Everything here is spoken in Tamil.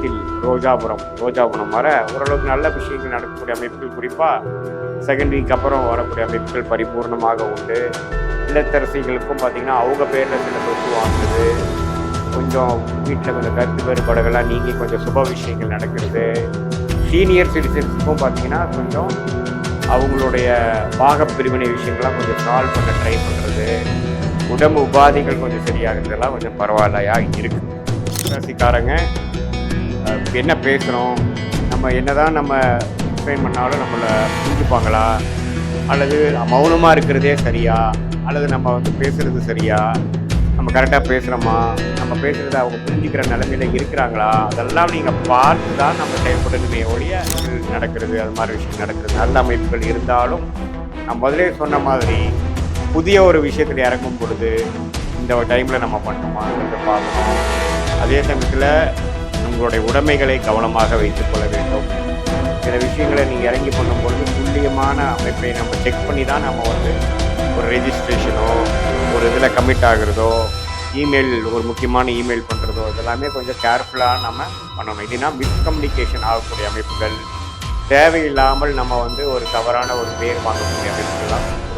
வீட்டில் ரோஜாபுரம் வர ஓரளவுக்கு நல்ல விஷயங்கள் நடக்கக்கூடிய அமைப்புகள், குறிப்பாக செகண்ட் வீக் அப்புறம் வரக்கூடிய அமைப்புகள் பரிபூர்ணமாக உண்டு. இல்லத்தரசிகளுக்கும் பார்த்திங்கன்னா அவங்க பேரில் சில சொத்து வாங்குறது, கொஞ்சம் வீட்டில் கொஞ்சம் கருத்து வேறுபாடுகள்லாம் நீங்கி கொஞ்சம் சுப விஷயங்கள் நடக்கிறது. சீனியர் சிட்டிசன்ஸுக்கும் பார்த்திங்கன்னா கொஞ்சம் அவங்களுடைய பாகப்பிரிவினை விஷயங்கள்லாம் கொஞ்சம் சால்வ் பண்ண ட்ரை பண்ணுறது, உடம்பு உபாதைகள் கொஞ்சம் சரியாகிறதெல்லாம் கொஞ்சம் பரவாயில்லையா இருக்குது. ராசிக்காரங்க என்ன பேசுகிறோம், நம்ம என்னதான் நம்ம எக்ஸ்பிளைன் பண்ணாலும் நம்மளை புரிஞ்சுப்பாங்களா, அல்லது மௌனமாக இருக்கிறதே சரியா, அல்லது நம்ம வந்து பேசுகிறது சரியா, நம்ம கரெக்டாக பேசுகிறோமா, நம்ம பேசுகிறத அவங்க புரிஞ்சுக்கிற நிலைமையில் இருக்கிறாங்களா, அதெல்லாம் நீங்கள் பார்த்து தான் நம்ம செயல்படணுமே ஒழிய நடக்கிறது அது மாதிரி விஷயம் நடக்கிறது. நல்ல அமைப்புகள் இருந்தாலும் நான் முதலே சொன்ன மாதிரி புதிய ஒரு விஷயத்தில் இறங்கும் பொழுது இந்த டைமில் நம்ம பண்ணணுமாங்கிறத பார்க்கணும். அதே சமயத்தில் உங்களுடைய உடைமைகளை கவனமாக வைத்துக் கொள்ள வேண்டும். சில விஷயங்களை நீங்கள் இறங்கி பண்ணும்பொழுது துல்லியமான அமைப்பை நம்ம செக் பண்ணி தான் நம்ம வந்து ஒரு ரெஜிஸ்ட்ரேஷனோ ஒரு இதில் கமிட் ஆகிறதோ, இமெயில் ஒரு முக்கியமான இமெயில் பண்ணுறதோ, இதெல்லாமே கொஞ்சம் கேர்ஃபுல்லாக நம்ம பண்ணணும். இதுனா மிஸ்கம்யூனிகேஷன் ஆகக்கூடிய அமைப்புகள், தேவையில்லாமல் நம்ம வந்து ஒரு தவறான ஒரு பேர் வாங்கக்கூடிய அமைப்புகள்லாம்